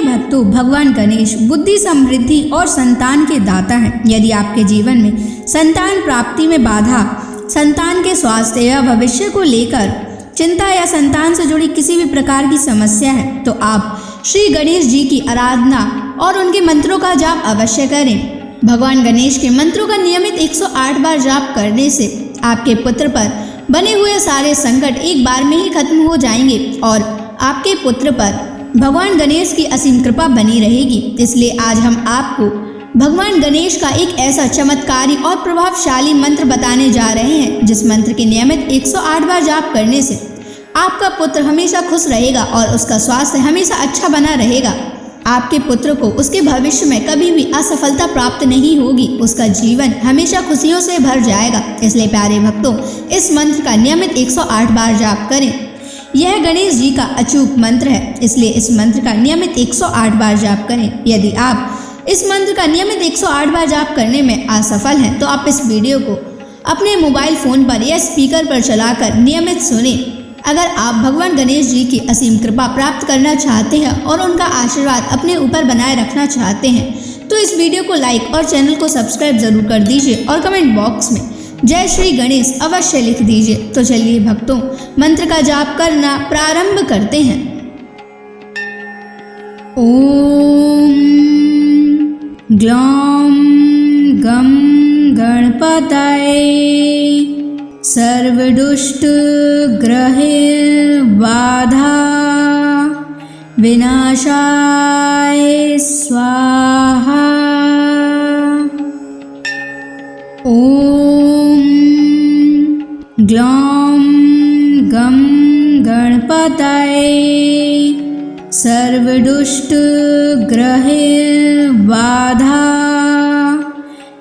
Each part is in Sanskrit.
भक्तों, भगवान गणेश बुद्धि, समृद्धि और संतान के दाता हैं। यदि आपके जीवन में संतान प्राप्ति में बाधा, संतान के स्वास्थ्य या भविष्य को लेकर चिंता या संतान से जुड़ी किसी भी प्रकार की समस्या है, तो आप श्री गणेश जी की आराधना और उनके मंत्रों का जाप अवश्य करें। भगवान गणेश के मंत्रों का नियमित 108 बार जाप करने से आपके पुत्र पर बने हुए सारे संकट एक बार में ही खत्म हो जाएंगे और आपके पुत्र पर भगवान गणेश की असीम कृपा बनी रहेगी। इसलिए आज हम आपको भगवान गणेश का एक ऐसा चमत्कारी और प्रभावशाली मंत्र बताने जा रहे हैं, जिस मंत्र के नियमित 108 बार जाप करने से आपका पुत्र हमेशा खुश रहेगा और उसका स्वास्थ्य हमेशा अच्छा बना रहेगा। आपके पुत्र को उसके भविष्य में कभी भी असफलता प्राप्त नहीं होगी, उसका जीवन हमेशा खुशियों से भर जाएगा। इसलिए प्यारे भक्तों, इस मंत्र का नियमित 108 बार जाप करें। यह गणेश जी का अचूक मंत्र है, इसलिए इस मंत्र का नियमित 108 बार जाप करें। यदि आप इस मंत्र का नियमित 108 बार जाप करने में असफल हैं, तो आप इस वीडियो को अपने मोबाइल फ़ोन पर या स्पीकर पर चलाकर नियमित सुनें। अगर आप भगवान गणेश जी की असीम कृपा प्राप्त करना चाहते हैं और उनका आशीर्वाद अपने ऊपर बनाए रखना चाहते हैं, तो इस वीडियो को लाइक और चैनल को सब्सक्राइब जरूर कर दीजिए और कमेंट बॉक्स में जय श्री गणेश अवश्य लिख दीजिए। तो चलिए भक्तों, मंत्र का जाप करना प्रारंभ करते हैं। ओम ग्लौम गम गणपतये सर्वदुष्ट ग्रहे बाधा विनाशाय स्वाहा। ओम ग्लौम गम गणपतये सर्वदुष्ट ग्रहे बाधा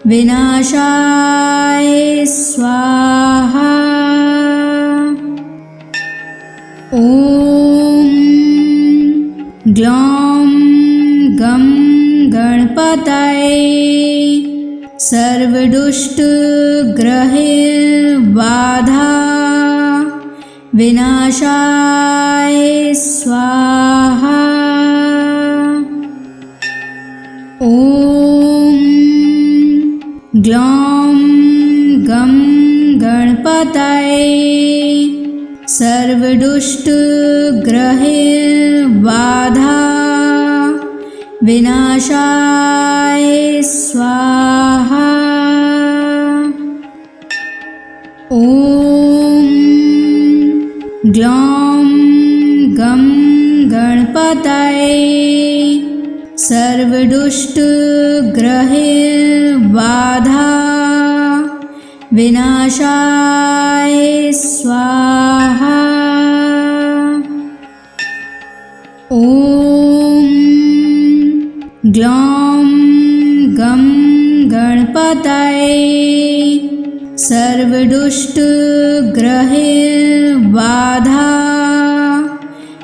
विनाशाय स्वाहा। ओम ग्लौम गम गणपतये सर्वदुष्ट ग्रहे बाधा विनाशाय स्वाहा। ओम ग्लौम गम गणपतये सर्वदुष्ट ग्रहे बाधा विनाशाय स्वाहा। ओम ग्लौम गम गणपतये सर्वदुष्ट ग्रहे बाधा विनाशाय स्वाहा। ओम ग्लौम गम गणपतये सर्वदुष्ट ग्रहे बाधा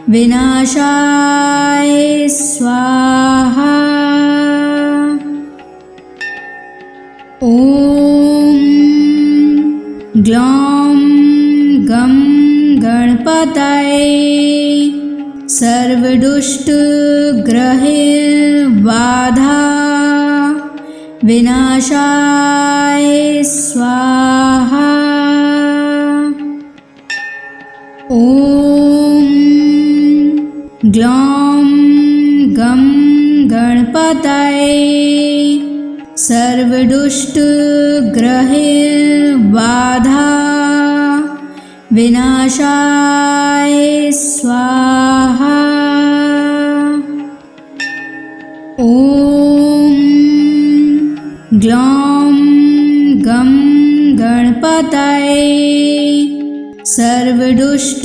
विनाशाय स्वाहा। ओम ग्लौम गम गणपतये सर्वदुष्ट ग्रहे बाधा विनाशाय स्वाहा। ओम ग्लौम गम गणपतये सर्वदुष्ट ग्रहे बाधा विनाशाय स्वाहा। ओम ग्लौम गम गणपतये सर्वदुष्ट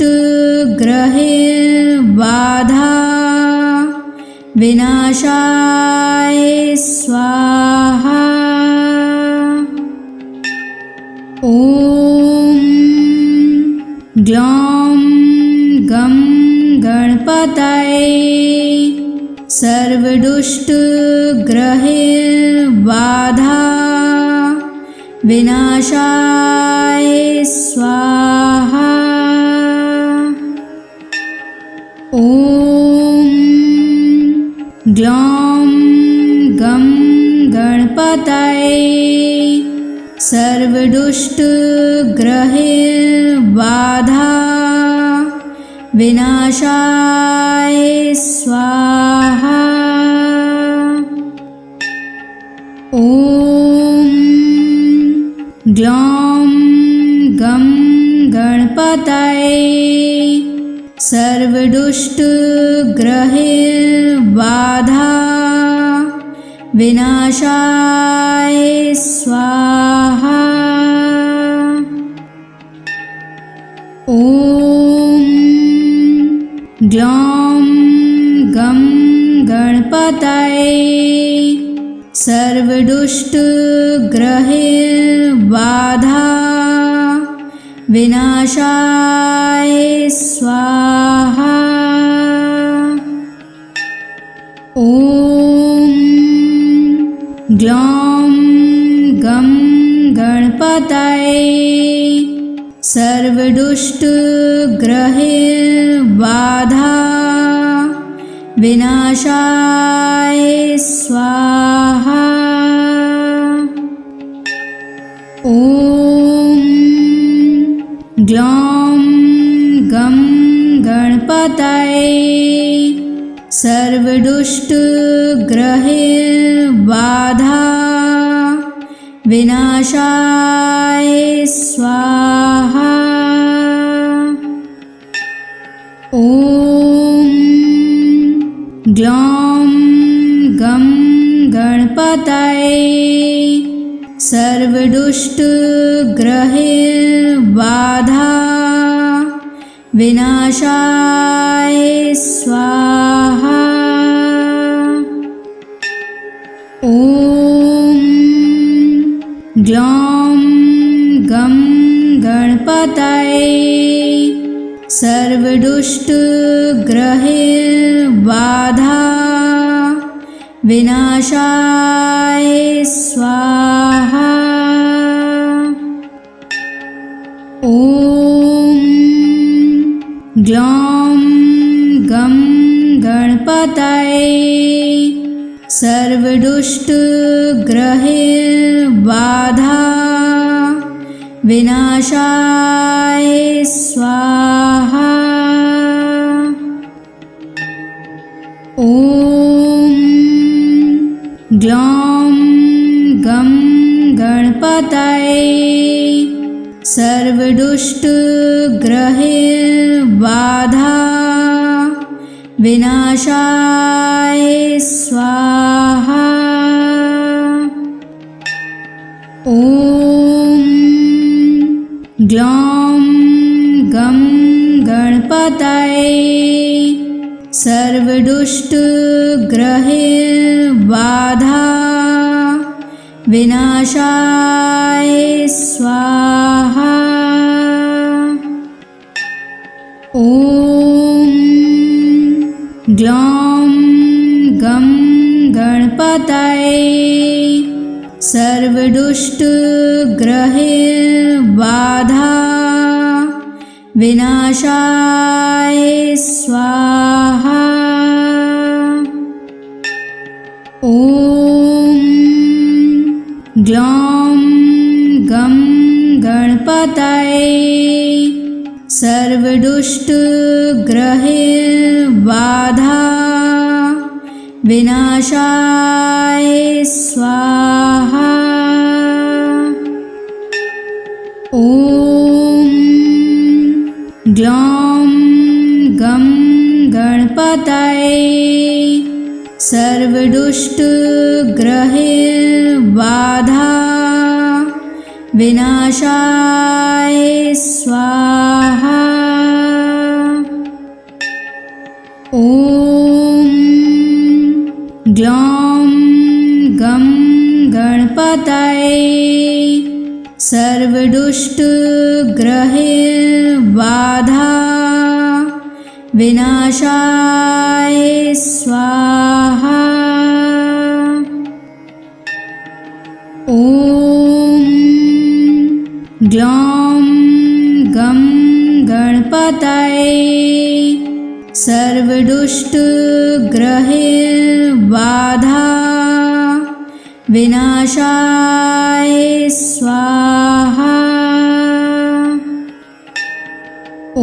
ग्रहे बाधा विनाशाय स्वाहा। ओम ग्लौम गम गणपतये सर्वदुष्ट ग्रहे बाधा विनाशाय स्वाहा। ओम ग्लौं गं गणपतये सर्वदुष्टग्रहबाधा विनाशाय स्वाहा। ॐ ग्लौं गं गणपतये सर्वदुष्टग्रहबाधा विनाशाय स्वाहा। ॐ ग्लौं गं गणपतये सर्वदुष्टग्रहबाधा विनाशाय स्वाहा। ॐ ग्लौं गं गणपतये सर्वदुष्टग्रहबाधा विनाशाय स्वाहा। ॐ ग्लौं गं गणपतये सर्वदुष्टग्रहबाधा विनाशाय स्वाहा। ॐ ग्लौं गं गणपतये सर्वदुष्टग्रहबाधा विनाशाय स्वाहा। ॐ ग्लौं गं गणपतये सर्वदुष्टग्रहबाधा विनाशाय स्वाहा। ॐ ग्लौं गं गणपतये सर्वदुष्टग्रहबाधा विनाशाय स्वाहा। ॐ ग्लौं गं गणपतये सर्वदुष्टग्रहबाधा विनाशाय स्वाहा। ॐ ग्लौं गं गणपतये सर्वदुष्टग्रहबाधा विनाशाय स्वाहा। ॐ ग्लौं गं गणपतये सर्वदुष्टग्रहबाधा विनाशाय स्वाहा। ॐ ग्लौं गं गणपतये सर्वदुष्टग्रहबाधा विनाशाय स्वाहा। ॐ ग्लौं गं गणपतये सर्वदुष्टग्रहबाधा विनाशाय स्वाहा। ॐ ग्लौं गं गणपतये सर्वदुष्टग्रहबाधा विनाशाय स्वाहा। ॐ ग्लौं गं गणपतये सर्वदुष्टग्रहैर्बाधा विनाशाय स्वाहा। ॐ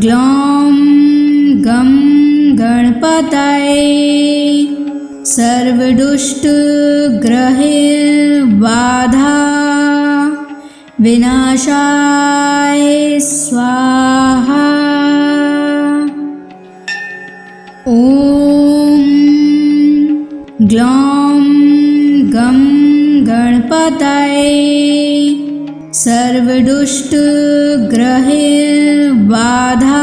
ग्लौं गं गणपतये सर्वदुष्टग्रहैर्बाधा विनाशाय स्वाहा। ॐ ग्लौं गं गणपतये सर्वदुष्टग्रहैर्बाधा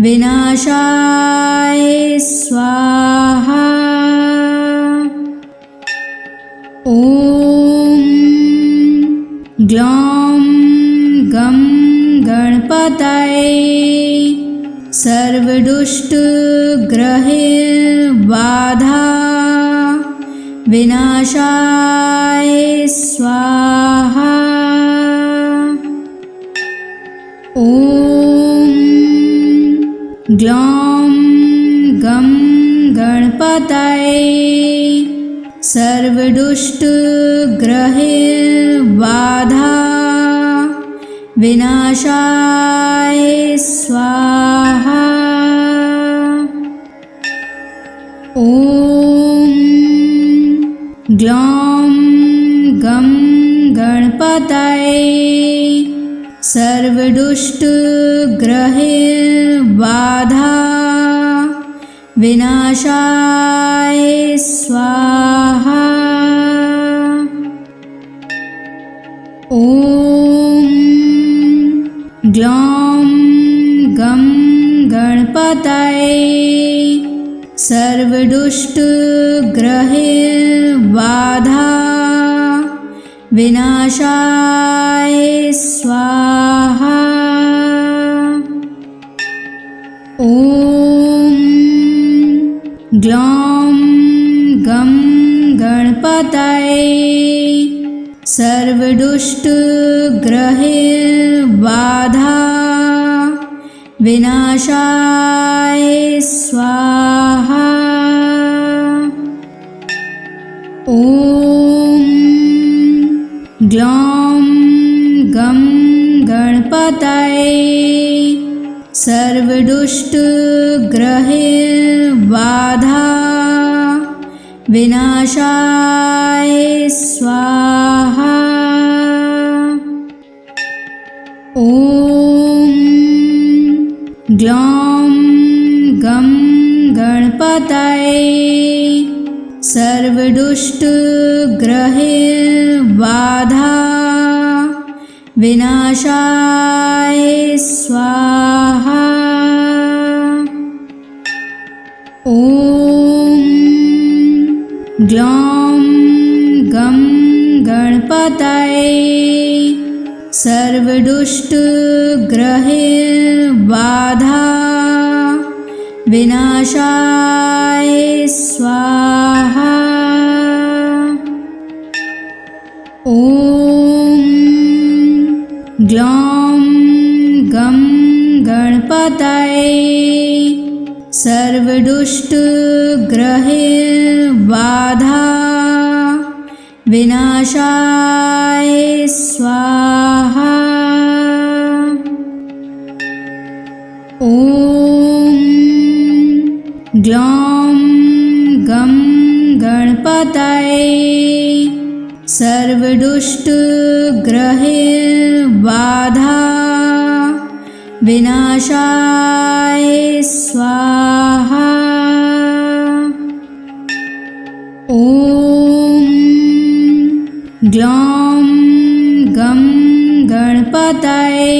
विनाशाय स्वाहा। ॐ ग्लौं गं गणपतये सर्वदुष्टग्रहैर्बाधा विनाशाय स्वाहा। ॐ ग्लौं गं गणपतये सर्वदुष्टग्रहैर्बाधा विनाशाय स्वाहा। ॐ ग्लौं गं गणपतये सर्वदुष्टग्रहैर्बाधा विनाशाय स्वाहा। ॐ ग्लौं गं गणपतये सर्वदुष्टग्रहैर्बाधा विनाशाय स्वाहा। ॐ ग्लौं गं गणपतये सर्वदुष्टग्रहैर्बाधा विनाशाय स्वाहा। ॐ ग्लौं गं गणपतये सर्वदुष्टग्रहैर्बाधा विनाशाय स्वाहा। ॐ ग्लौं गं गणपतये सर्वदुष्टग्रहैर्बाधा विनाशाय स्वाहा। ॐ ग्लौं गं गणपतये सर्वदुष्टग्रहैर्बाधा विनाशाय स्वाहा। ॐ ग्लौं गं गणपतये सर्वदुष्टग्रहैर्बाधा विनाशाय स्वाहा। ॐ ग्लौं गं गणपतये सर्वदुष्टग्रहैर्बाधा विनाशाय स्वाहा। ॐ ग्लौं गं गणपतये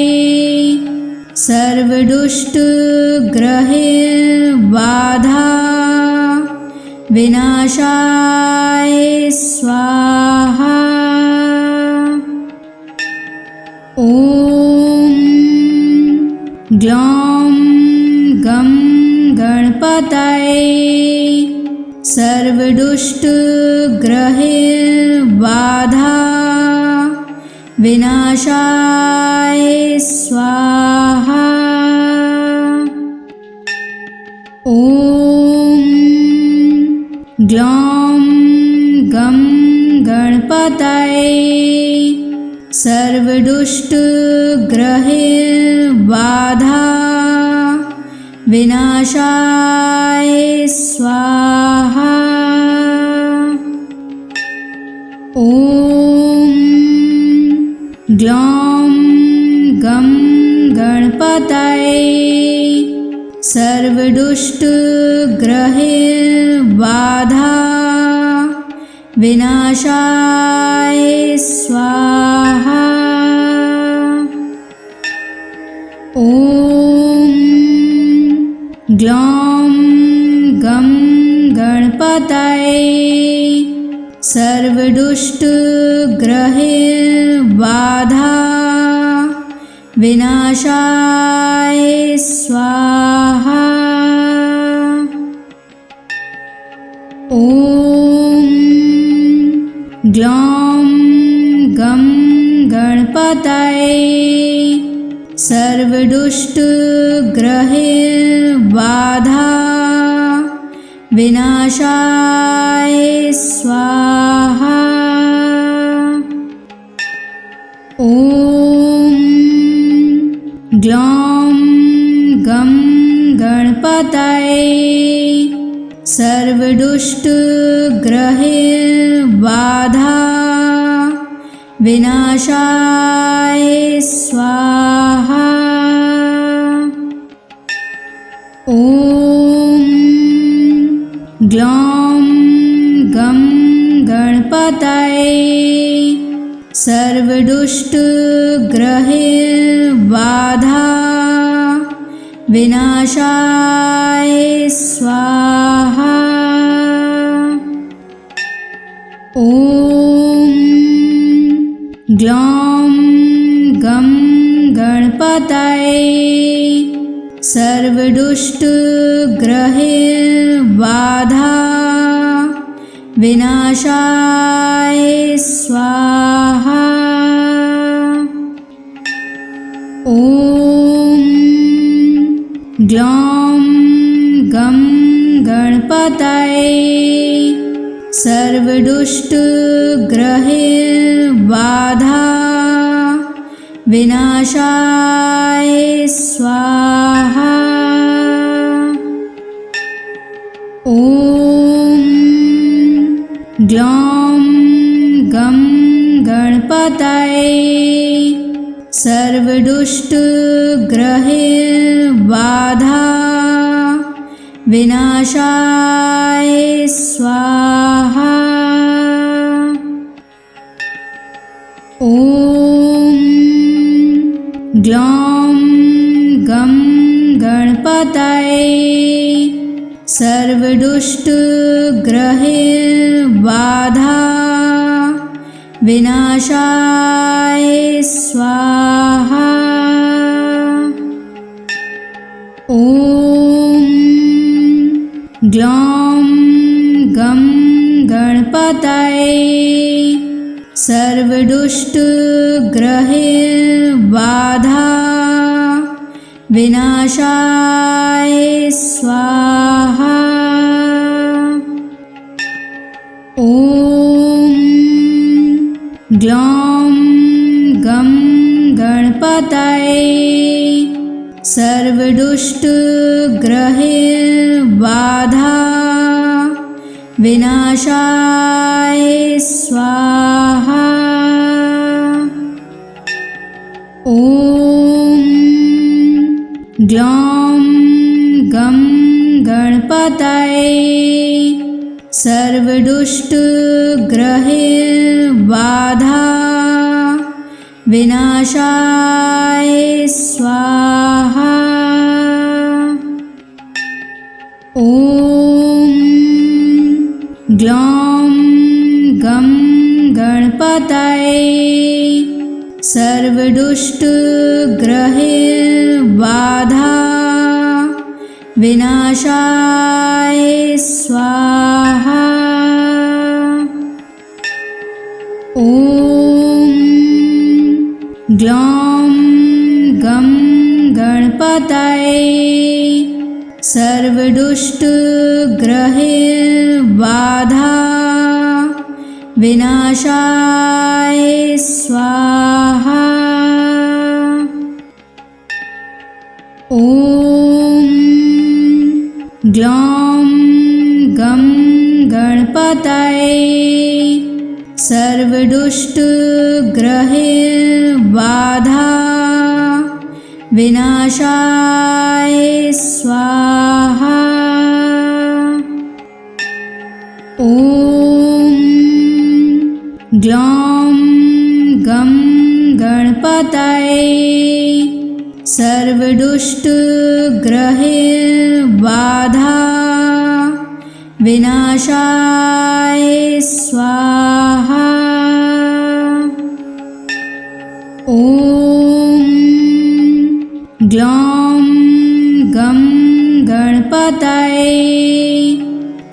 सर्वदुष्टग्रहैर्बाधा विनाशाय स्वाहा। ॐ ग्लौं गं गणपतये सर्वदुष्टग्रहैर्बाधा विनाशाय स्वाहा। ॐ ग्लौं गं गणपतये सर्वदुष्टग्रहबाधा विनाशाय स्वाहा। ॐ ग्लौं गं गणपतये सर्वदुष्टग्रहबाधा विनाशाय स्वाहा। ॐ ग्लौं गं गणपतये सर्वदुष्टग्रहबाधा विनाशाय स्वाहा। ॐ ग्लौं गं गणपतये सर्वदुष्टग्रहबाधा विनाशाय स्वाहा। ॐ ग्लौं गं गणपतये सर्वदुष्टग्रहबाधा विनाशाय स्वाहा। ॐ ग्लौं गं गणपतये सर्वदुष्टग्रहबाधा विनाशाय स्वाहा। ॐ ग्लौं गं गणपतये सर्वदुष्टग्रहबाधा विनाशाय स्वाहा। ॐ ग्लौं गं गणपतये सर्वदुष्टग्रहबाधा विनाशाय स्वाहा। ॐ ग्लौं गं गणपतये सर्वदुष्टग्रहबाधा विनाशाय स्वाहा। ॐ ग्लौं गं गणपतये सर्वदुष्टग्रहबाधा विनाशाय स्वाहा। ॐ ग्लौं गं गणपतये सर्वदुष्टग्रहबाधा विनाशाय स्वाहा। ॐ ग्लौं गं गणपतये सर्वदुष्टग्रहबाधा विनाशाय स्वाहा। ॐ ग्लौं गं गणपतये सर्वदुष्टग्रहबाधा विनाशाय स्वाहा। ॐ ग्लौं गं गणपतये सर्वदुष्टग्रहबाधा विनाशाय स्वाहा। ॐ ग्लौं गं गणपतये सर्वदुष्टग्रहबाधा विनाशाय स्वाहा। ॐ ग्लौं गं गणपतये सर्वदुष्टग्रहबाधा विनाशाय स्वाहा। ॐ ग्लौं गं गणपतये सर्वदुष्टग्रहबाधा विनाशाय स्वाहा। ॐ ग्लौं गं गणपतये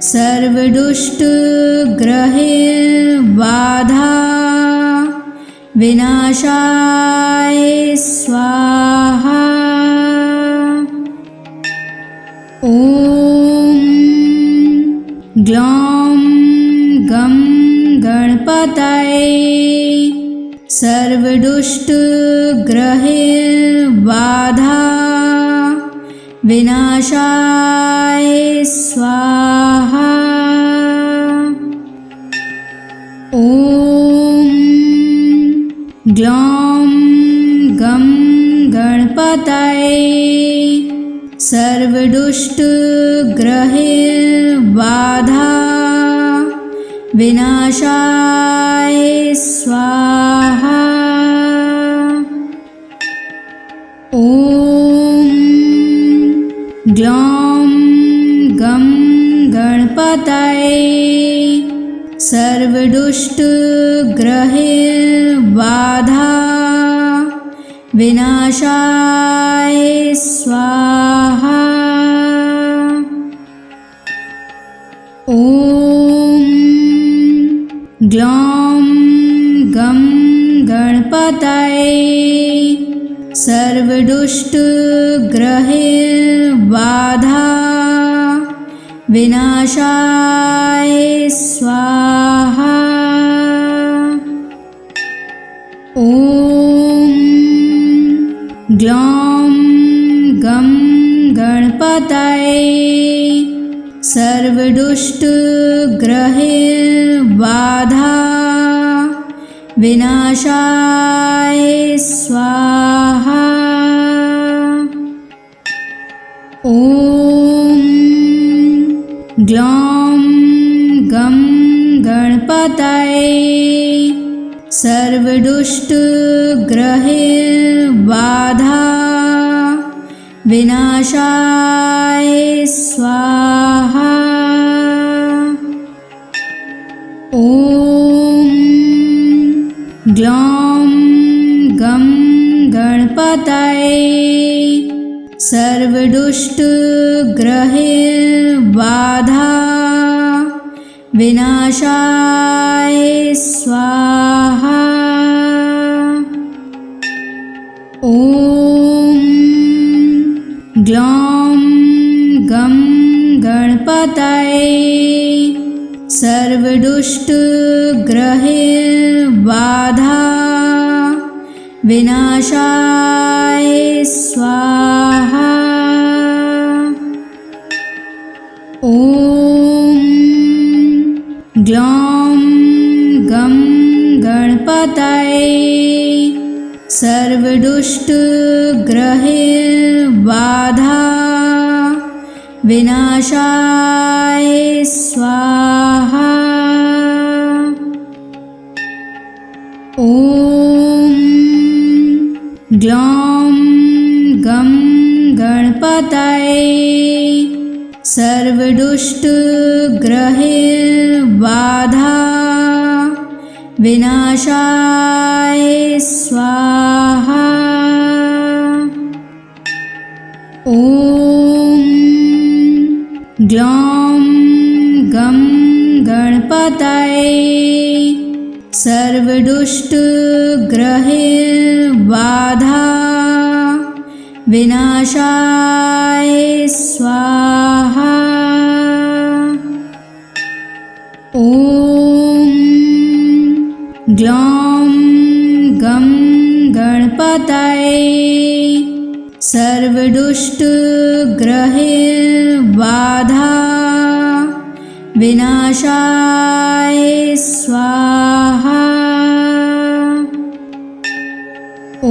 सर्वदुष्टग्रहबाधा विनाशाय स्वाहा। ॐ ग्लौं गं गणपतये सर्वदुष्टग्रहबाधा विनाशाय स्वाहा। ॐ ग्लौं गं गणपतये सर्वदुष्टग्रहबाधा विनाशाय स्वाहा। ॐ ग्लौं गं गणपतये सर्वदुष्टग्रहबाधा विनाशाय स्वाहा। ॐ ग्लौं गं गणपतये सर्वदुष्टग्रहबाधा विनाशाय स्वाहा। ॐ ग्लौं गं गणपतये सर्वदुष्टग्रहबाधा विनाशाय स्वाहा। ॐ ग्लौं गं गणपतये सर्वदुष्टग्रहबाधा विनाशाय स्वाहा। ॐ ग्लौं गं गणपतये सर्वदुष्टग्रहबाधा विनाशाय स्वाहा। ॐ ग्लौं गं गणपतये सर्वदुष्टग्रहबाधा विनाशाय स्वाहा। ॐ ग्लौं गं गणपतये सर्वदुष्टग्रहबाधा विनाशाय स्वाहा। ॐ ग्लौं गं गणपतये सर्वदुष्टग्रहबाधा विनाशाय स्वाहा। ॐ ग्लौं गं गणपतये सर्व सर्वदुष्टग्रहैर्बाधा विनाशाय स्वाहा। ॐ ग्लौं गं गणपतये सर्वदुष्टग्रहैर्बाधा विनाशाय स्वाहा। ॐ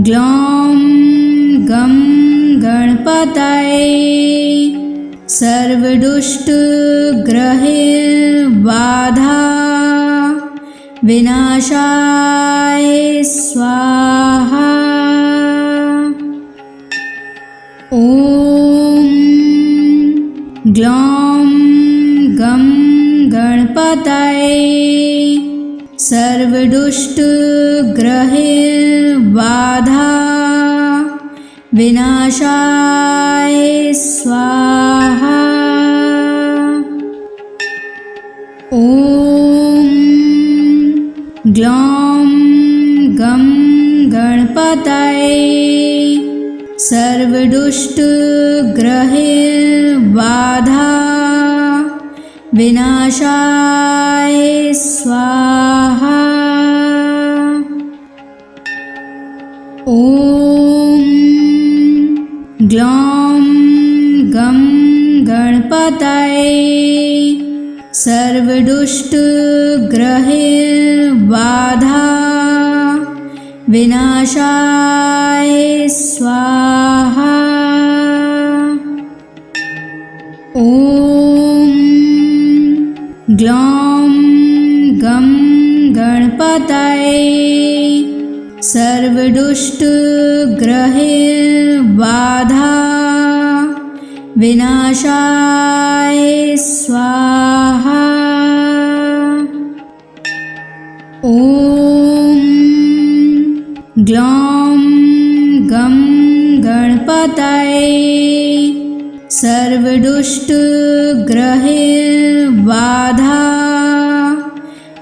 ग्लौं गं गणपतये सर्वदुष्टग्रहैर्बाधा विनाशाय स्वाहा। ॐ ग्लौं गं गणपतये सर्वदुष्टग्रहैर्बाधा विनाशाय स्वाहा। ॐ ग्लौं गं गणपतये सर्वदुष्टग्रहैर्बाधा विनाशाय स्वाहा। ॐ ग्लौं गं गणपतये सर्वदुष्टग्रहैर्बाधा विनाशाय स्वाहा। ॐ ग्लौं गं गणपतये सर्वदुष्टग्रहैर्बाधा विनाशाय स्वाहा। ॐ ग्लौं गं गणपतये सर्वदुष्टग्रहैर्बाधा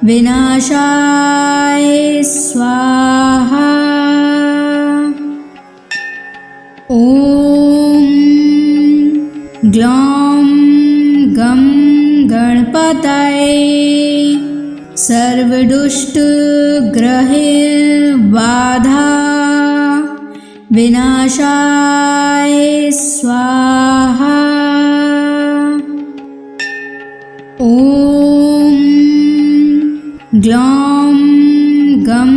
विनाशाय स्वाहा। ॐ ग्लौं गं गणपतये सर्वदुष्टग्रहैर्बाधा विनाशाय स्वाहा। ॐ ग्लौं गं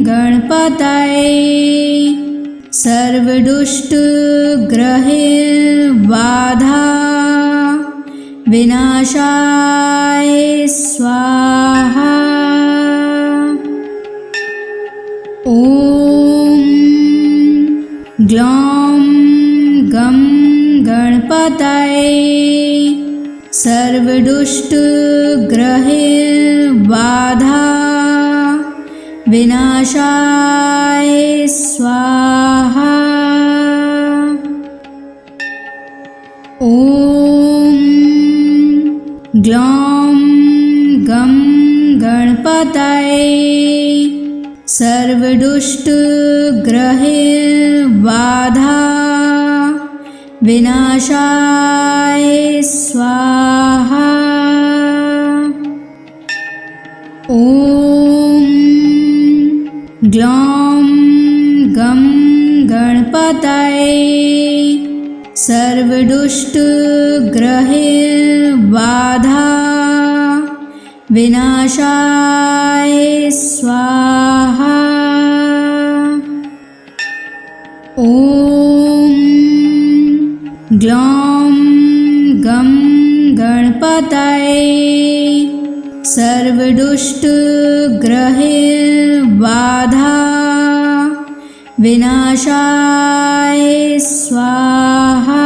गणपतये सर्वदुष्टग्रहैर्बाधा विनाशाय स्वाहा। ॐ ग्लौं गं गणपतये सर्वदुष्टग्रहैर्बाधा विनाशाय स्वाहा। ॐ ग्लौं गं गणपतये सर्वदुष्टग्रहैर्बाधा विनाशाय स्वाहा। ॐ ग्लौं गं गणपतये सर्वदुष्टग्रहैर्बाधा विनाशाय स्वाहा। ॐ ग्लौं गं गणपतये सर्वदुष्टग्रहैर्बाधा विनाशाय स्वाहा।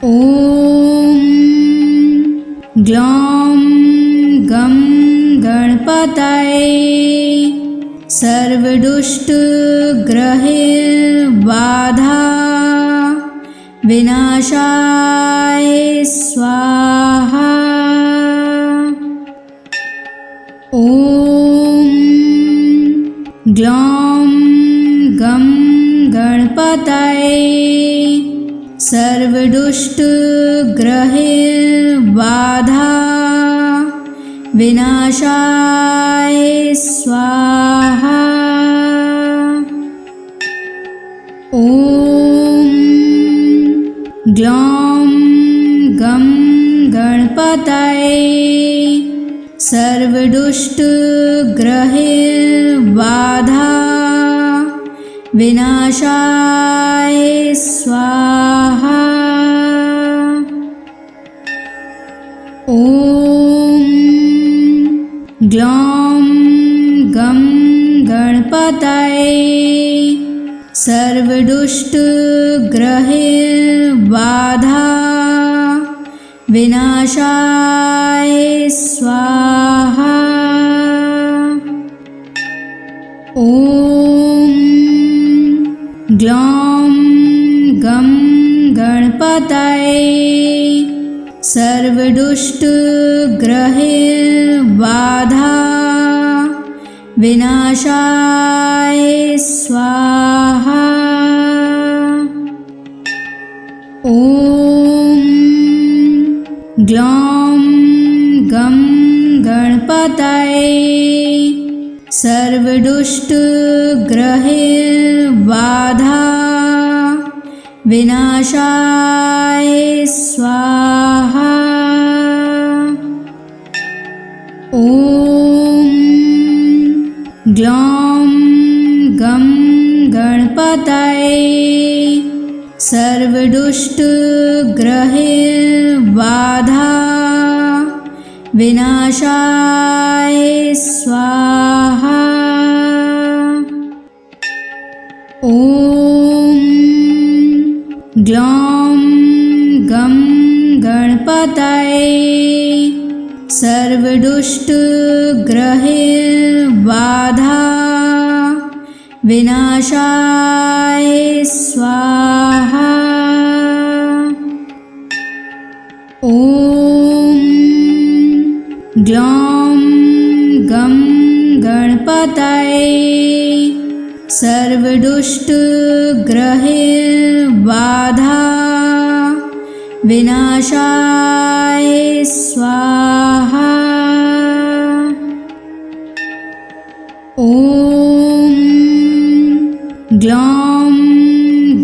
ॐ ग्लौं गं गणपतये सर्वदुष्टग्रहैर्बाधा विनाशाय स्वाहा। ग्लौं गं गणपतये सर्वदुष्टग्रहबाधा विनाशाय स्वाहा। ॐ ग्लौं गं गणपतये सर्वदुष्टग्रहबाधा विनाशाय स्वाहा। ॐ ग्लौं गं गणपतये सर्वदुष्टग्रहबाधा विनाशाय स्वाहा। ॐ ग्लौं गं गणपतये सर्वदुष्टग्रहबाधा विनाशाय स्वाहा। ॐ ग्लौं गं गणपतये सर्वदुष्टग्रहबाधा विनाशाय स्वाहा। ॐ ग्लौं गं गणपतये सर्वदुष्टग्रहबाधा विनाशाय स्वाहा। ॐ ग्लौं गं गणपतये सर्वदुष्टग्रहबाधा विनाशाय स्वाहा। ॐ ग्लौं गं गणपतये सर्वदुष्टग्रहबाधा विनाशाय स्वाहा। ॐ ग्लौं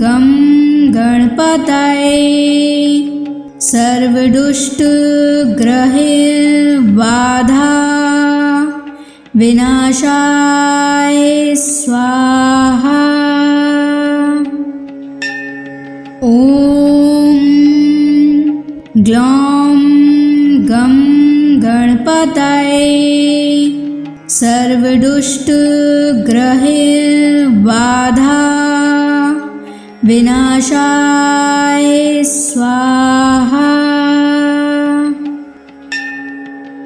गं गणपतये सर्वदुष्टग्रहबाधा विनाशाय स्वाहा। ॐ ग्लौं गं गणपतये सर्वदुष्टग्रहबाधा विनाशाय स्वाहा।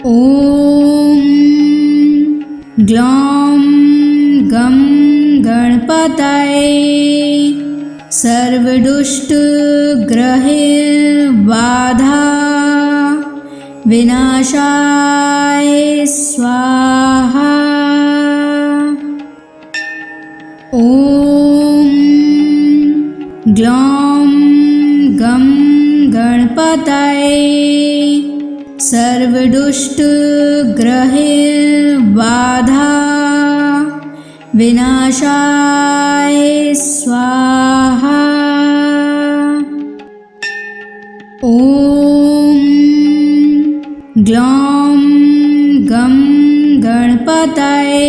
ॐ ग्लौं गं गणपतये सर्वदुष्टग्रहबाधा विनाशाय स्वाहा। ॐ ग्लौं गं गणपतये सर्वदुष्टग्रहबाधा विनाशाय स्वाहा। ॐ ग्लौं गं गणपतये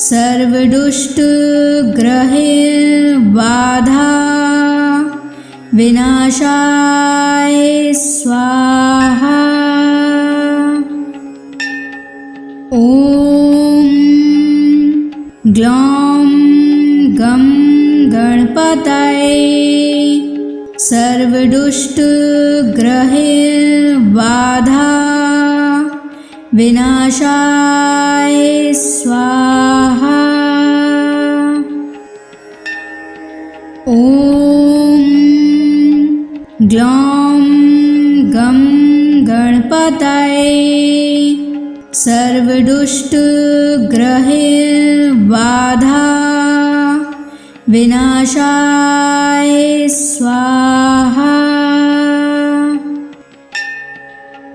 सर्वदुष्टग्रहबाधा विनाशाय स्वाहा। ॐ ग्लौं गं गणपतये सर्वदुष्टग्रहबाधा विनाशाय स्वाहा। ॐ ग्लौं गं गणपतये सर्वदुष्टग्रहैर्बाधा विनाशाय स्वाहा।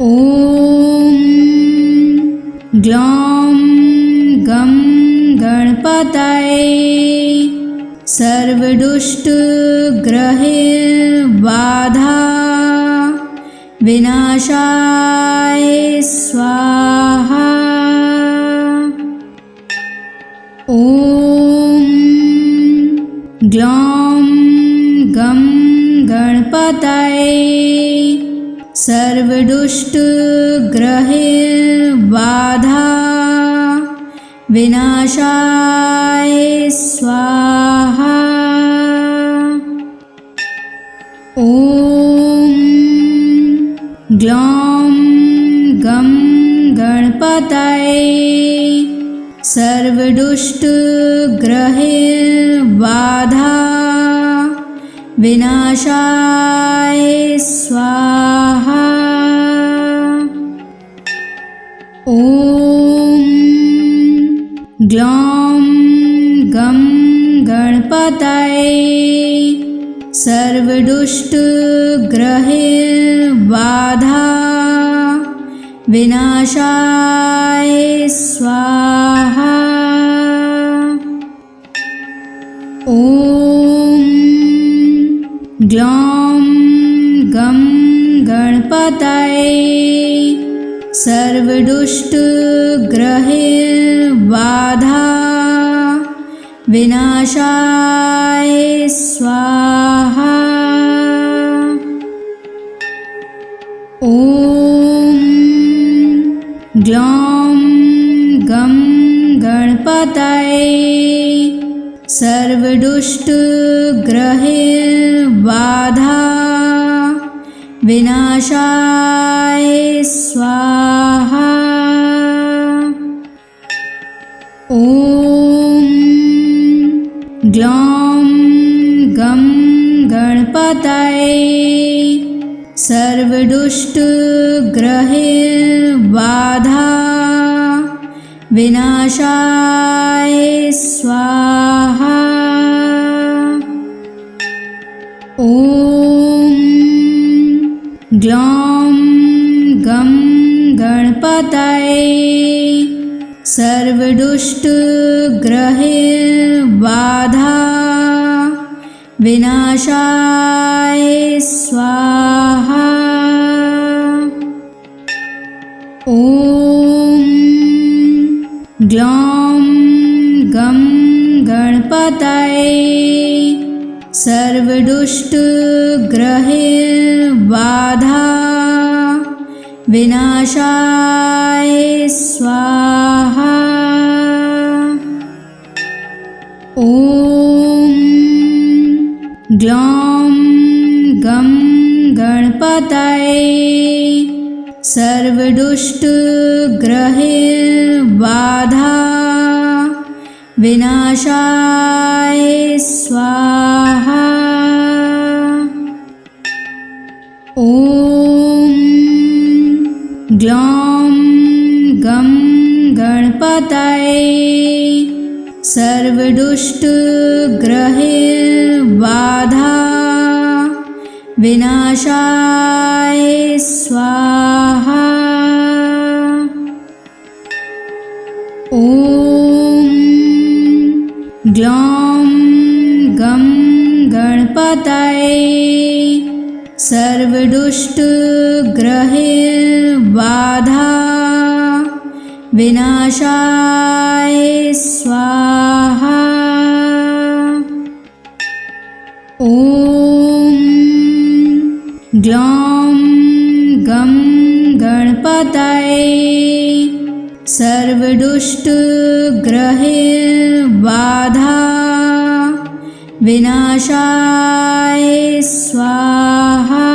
ॐ ग्लौं गं गणपतये सर्वदुष्टग्रहैर्बाधा विनाशाय स्वाहा। ॐ ग्लौं गं गणपतये सर्वदुष्टग्रहैर्बाधा विनाशाय स्वाहा। ॐ ग्लौं गं गणपतये सर्वदुष्टग्रहैर्बाधा विनाशाय स्वाहा। ॐ ग्लौं गं गणपतये सर्वदुष्टग्रहैर्बाधा विनाशाय स्वाहा। ॐ ग्लौं गं गणपतये सर्वदुष्टग्रहैर्बाधा विनाशाय स्वाहा। ॐ ग्लौं गं गणपतये सर्वदुष्टग्रहैर्बाधा विनाशाय स्वाहा। ॐ ग्लौं गं गणपतये सर्वदुष्टग्रहैर्बाधा विनाशाय स्वाहा। ॐ ग्लौं गं गणपतये सर्वदुष्टग्रहैर्बाधा विनाशाय स्वाहा। ॐ ग्लौं गं गणपतये सर्वदुष्टग्रहैर्बाधा विनाशाय स्वाहा। ॐ ग्लौं गं गणपतये सर्वदुष्टग्रहैर्बाधा विनाशाय स्वाहा। ॐ ग्लौं गं गणपतये सर्वदुष्टग्रहैर्बाधा विनाशाय स्वाहा। ॐ ग्लौं गं गणपतये सर्वदुष्टग्रहैर्बाधा विनाशाय स्वाहा। ॐ ग्लौं गं गणपतये सर्वदुष्टग्रहैर्बाधा विनाशाय स्वाहा।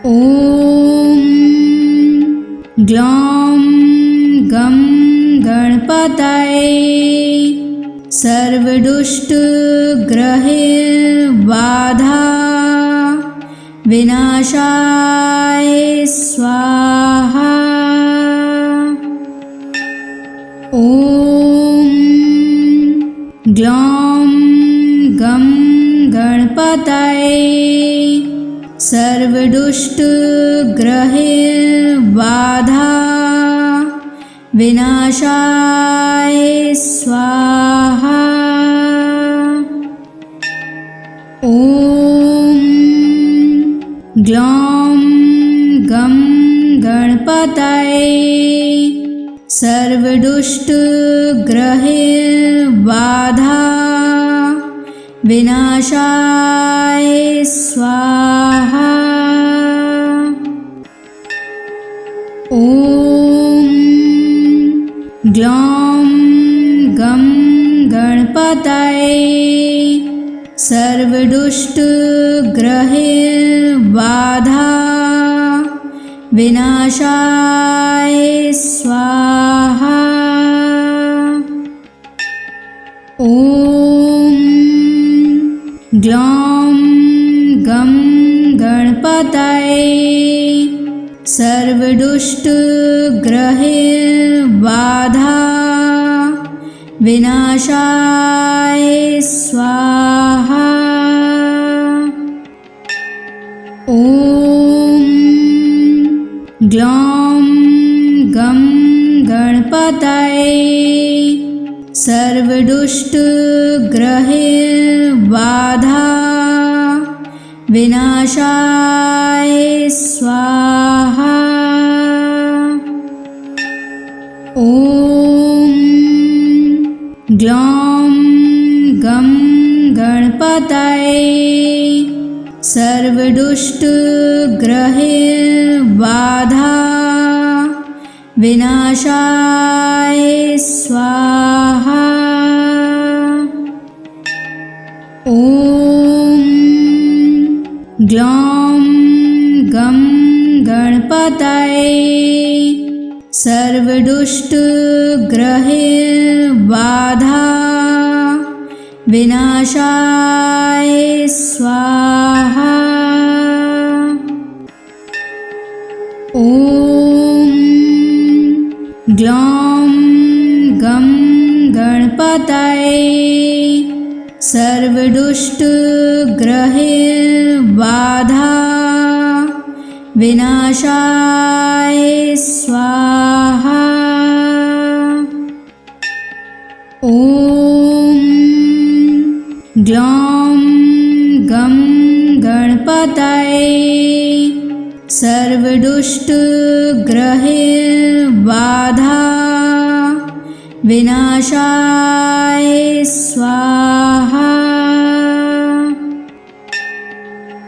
ॐ ग्लौं गं गणपतये सर्वदुष्टग्रहैर्बाधा विनाशाय स्वाहा। ग्लौं गं गणपतये सर्वदुष्टग्रहबाधा विनाशाय स्वाहा। ॐ ग्लौं गं गणपतये सर्वदुष्टग्रहबाधा विनाशाय स्वाहा। ॐ ग्लौं गं गणपतये सर्वदुष्टग्रहबाधा विनाशाय स्वाहा। ॐ ग्लौं गं गणपतये सर्वदुष्टग्रहबाधा विनाशाय स्वाहा। ॐ ग्लौं गं गणपतये सर्वदुष्टग्रहबाधा विनाशाय स्वाहा। ॐ ग्लौं गं गणपतये सर्वदुष्टग्रहबाधा विनाशाय स्वाहा। ॐ ग्लौं गं गणपतये सर्वदुष्टग्रहबाधा विनाशाय स्वाहा। ॐ ग्लौं गं गणपतये सर्वदुष्टग्रहबाधा विनाशाय स्वाहा। ॐ ग्लौं गं गणपतये सर्वदुष्टग्रहबाधा विनाशाय स्वाहा।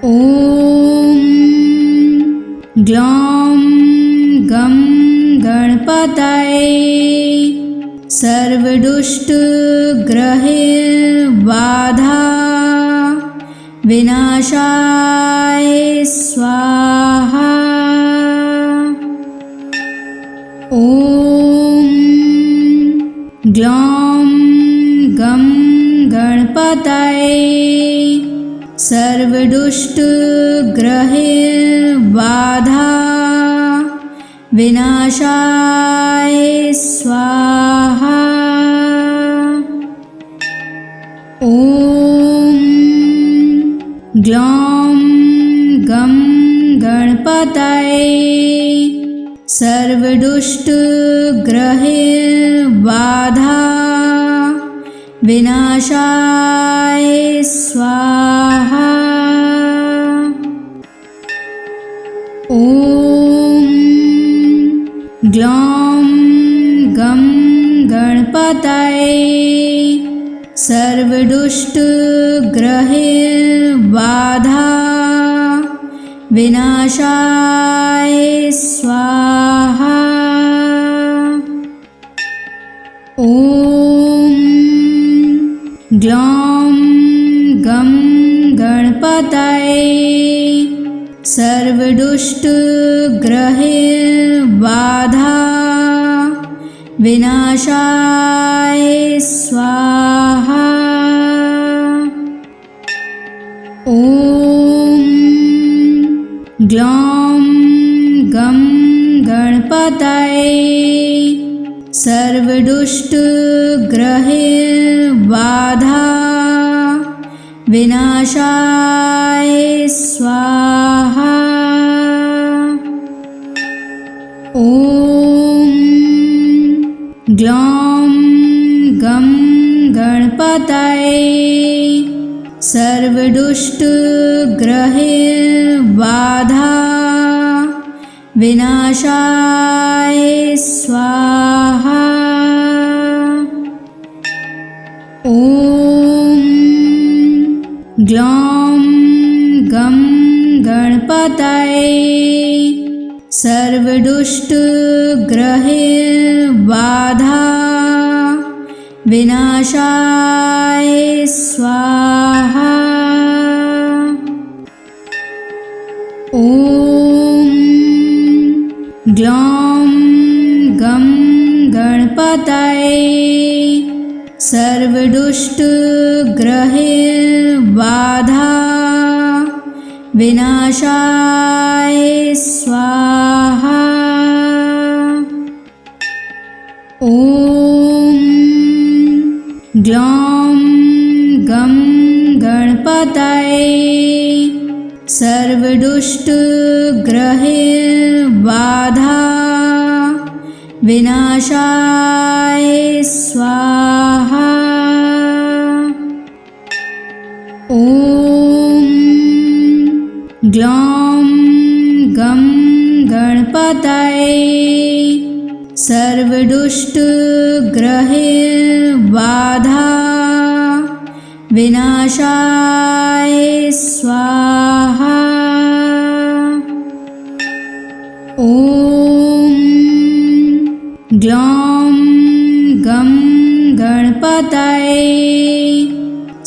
ॐ ग्लौं गं गणपतये सर्वदुष्टग्रहबाधा विनाशाय स्वाहा। ॐ ग्लौं गं गणपतये सर्वदुष्टग्रहबाधा विनाशाय स्वाहा। ॐ ग्लौं गं गणपतये सर्वदुष्टग्रहबाधा विनाशाय स्वाहा। ॐ ग्लौं गं गणपतये सर्वदुष्टग्रहबाधा विनाशाय स्वाहा। ॐ ग्लौं गं गणपतये सर्वदुष्टग्रहबाधा विनाशाय स्वाहा। ॐ ग्लौं गं गणपतये सर्वदुष्टग्रहबाधा विनाशाय स्वाहा। ॐ ग्लौं गं गणपतये सर्वदुष्टग्रहबाधा विनाशाय स्वाहा। ॐ ग्लौं गं गणपतये सर्वदुष्टग्रहबाधा विनाशाय स्वाहा। ॐ ग्लौं गं गणपतये सर्वदुष्टग्रहबाधा विनाशाय स्वाहा। ॐ ग्लौं गं गणपतये सर्वदुष्टग्रहबाधा विनाशाय स्वाहा। ॐ ग्लौं गं गणपतये सर्वदुष्टग्रहबाधा विनाशाय स्वाहा। ॐ ग्लौं गं गणपतये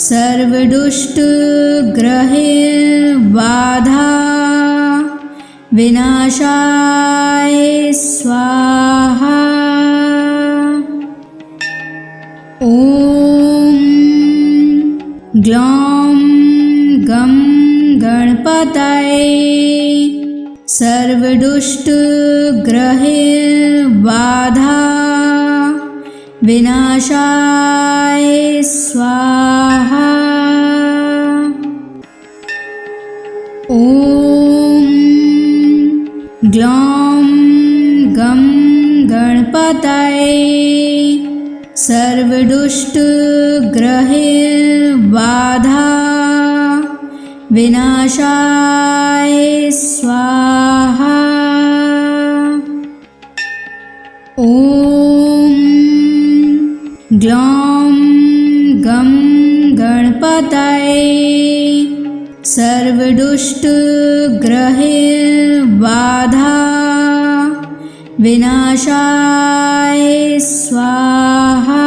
सर्वदुष्टग्रहबाधा विनाशाय स्वाहा। ॐ ग्लौं गं गणपतये सर्वदुष्टग्रहबाधा विनाशाय स्वाहा। ॐ ग्लौं गं गणपतये सर्वदुष्टग्रहबाधा विनाशाय स्वाहा। ॐ ग्लौं गं गणपतये सर्वदुष्टग्रहबाधा विनाशाय स्वाहा।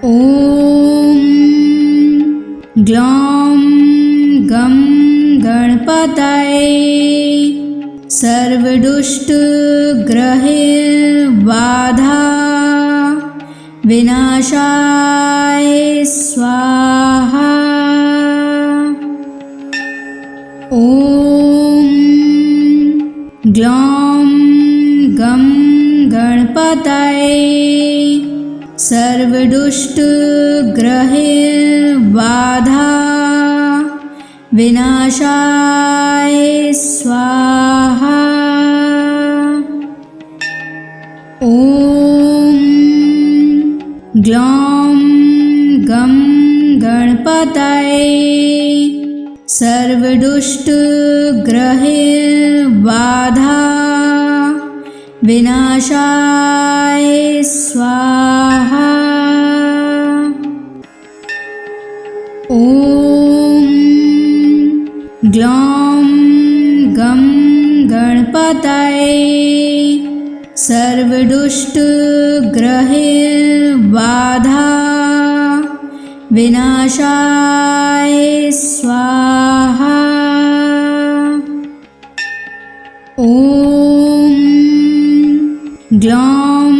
ॐ ग्लौं गं गणपतये सर्वदुष्टग्रहबाधा विनाशाय स्वाहा। ॐ ग्लौं गं गणपतये सर्वदुष्टग्रहबाधा विनाशाय स्वाहा। ॐ ग्लौं गं गणपतये सर्वदुष्टग्रहबाधा विनाशाय स्वाहा। ॐ ग्लौं गं गणपतये सर्वदुष्टग्रहबाधा विनाशाय स्वाहा। ॐ ग्लौं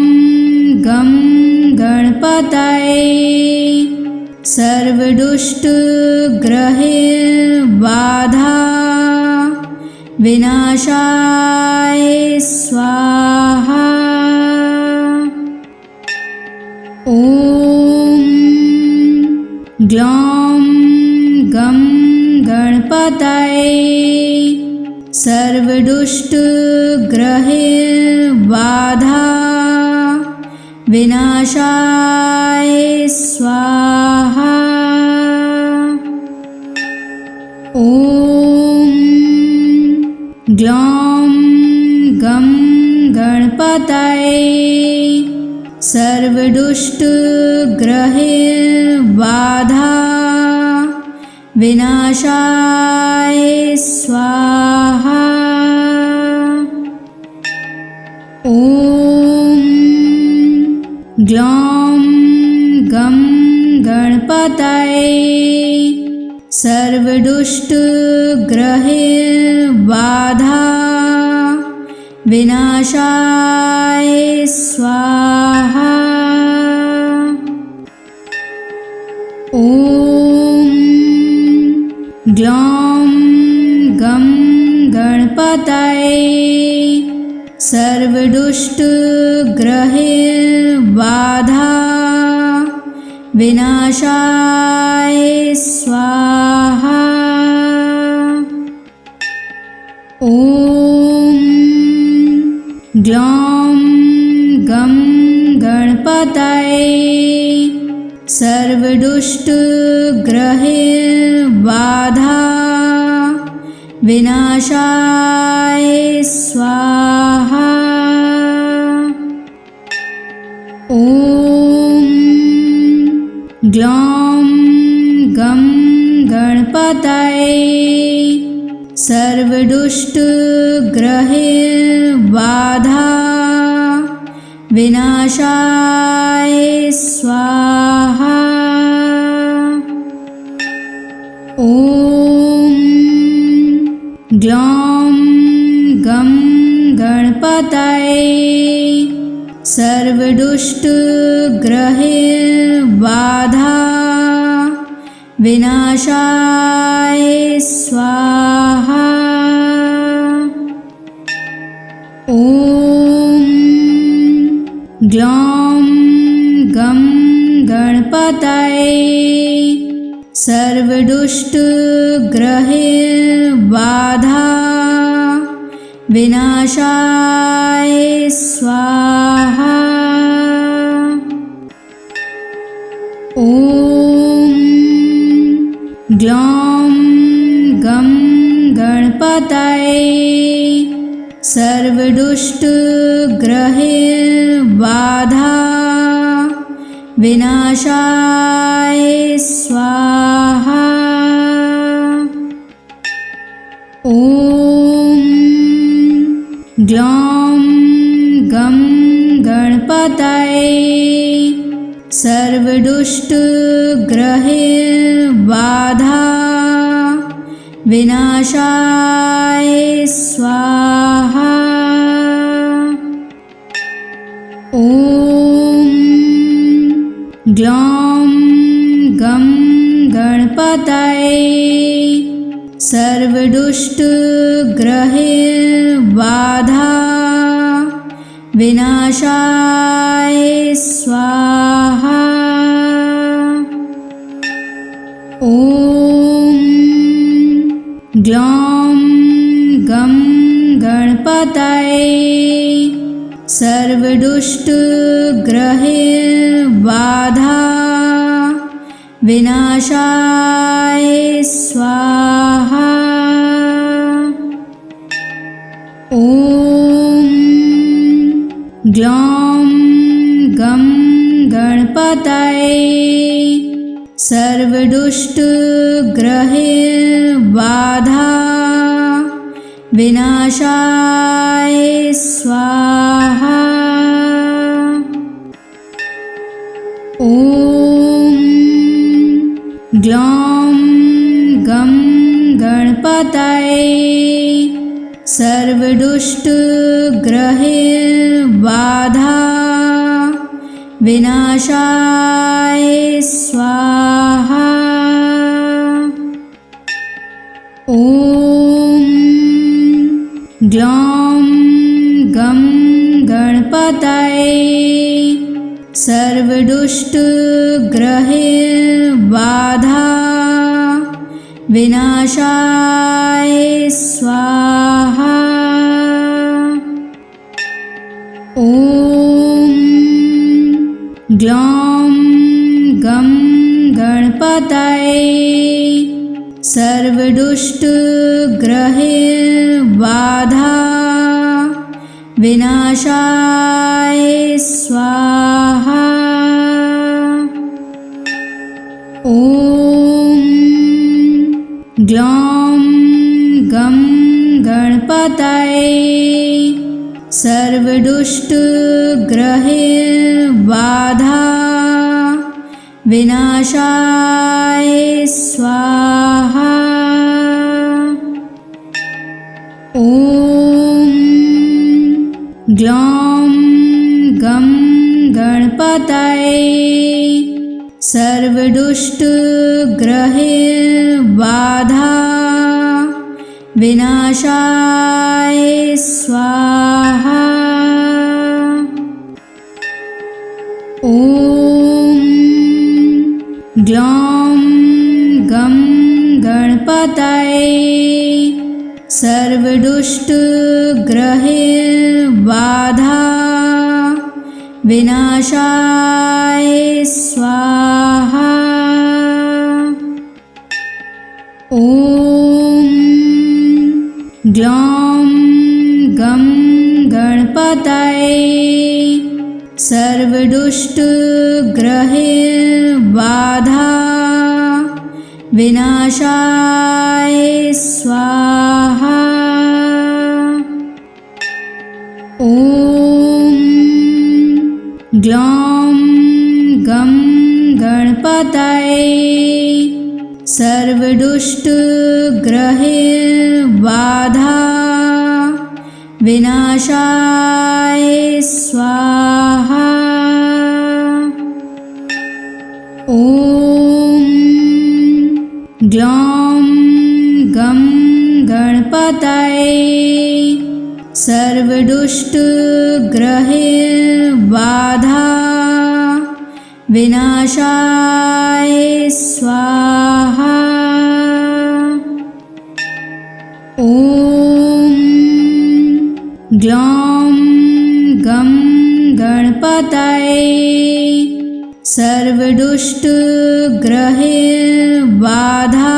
गं गणपतये सर्वदुष्टग्रहबाधा विनाशाय स्वाहा। ॐ ग्लौं गं गणपतये सर्वदुष्टग्रहबाधा विनाशाय स्वाहा। ॐ ग्लौं गं गणपतये सर्वदुष्टग्रहबाधा विनाशाय स्वाहा। ॐ ग्लौं गं गणपतये सर्वदुष्टग्रहबाधा विनाशाय स्वाहा। ॐ ग्लौं गं गणपतये सर्वदुष्टग्रहबाधा विनाशाय स्वाहा। ॐ ग्लौं गं गणपतये सर्वदुष्टग्रहबाधा विनाशाय स्वाहा। ॐ ग्लौं गं गणपतये सर्वदुष्टग्रहबाधा विनाशाय स्वाहा। ॐ ग्लौं गं गणपतये सर्वदुष्टग्रहबाधा विनाशाय स्वाहा। ॐ ग्लौं गं गणपतये सर्वदुष्टग्रहबाधा विनाशाय स्वाहा। ॐ ग्लौं गं गणपतये सर्वदुष्टग्रहबाधा विनाशाय स्वाहा। ॐ ग्लौं गं गणपतये सर्वदुष्टग्रहबाधा विनाशाय स्वाहा। ॐ ग्लौं गं गणपतये सर्वदुष्टग्रहबाधा विनाशाय स्वाहा। ॐ ग्लौं गं गणपतये सर्वदुष्टग्रहबाधा विनाशाय स्वाहा। ॐ ग्लौं गं गणपतये सर्वदुष्टग्रहबाधा विनाशाय स्वाहा। ॐ ग्लौं गं गणपतये सर्वदुष्टग्रहबाधा विनाशाय स्वाहा। ॐ ग्लौं गं गणपतये सर्वदुष्टग्रहबाधा विनाशाय स्वाहा। ॐ ग्लौं गं गणपतये सर्वदुष्टग्रहबाधा विनाशाय स्वाहा। ॐ ग्लौं गं गणपतये सर्वदुष्टग्रहबाधा विनाशाय स्वाहा। ॐ ग्लौं गं गणपतये सर्वदुष्टग्रहबाधा विनाशाय स्वाहा। ॐ ग्लौं गं गणपतये सर्वदुष्टग्रहबाधा विनाशाय स्वाहा। ॐ ग्लौं गं गणपतये सर्वदुष्टग्रहबाधा विनाशाय स्वाहा। ॐ ग्लौं गं गणपतये सर्वदुष्टग्रहबाधा विनाशाय स्वाहा। ॐ ग्लौं गं गणपतये सर्वदुष्टग्रहबाधा विनाशाय स्वाहा। ॐ ग्लौं गं गणपतये सर्वदुष्टग्रहबाधा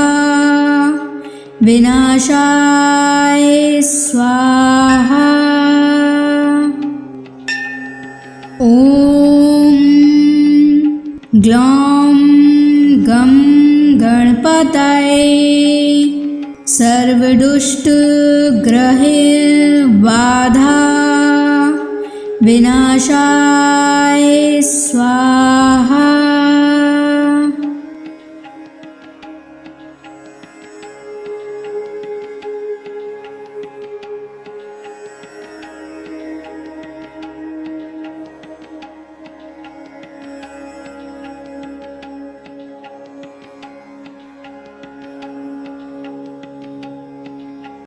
विनाशाय स्वाहा। ॐ ग्लौं गं गणपतये सर्वदुष्टग्रहबाधा विनाशाय स्वाहा।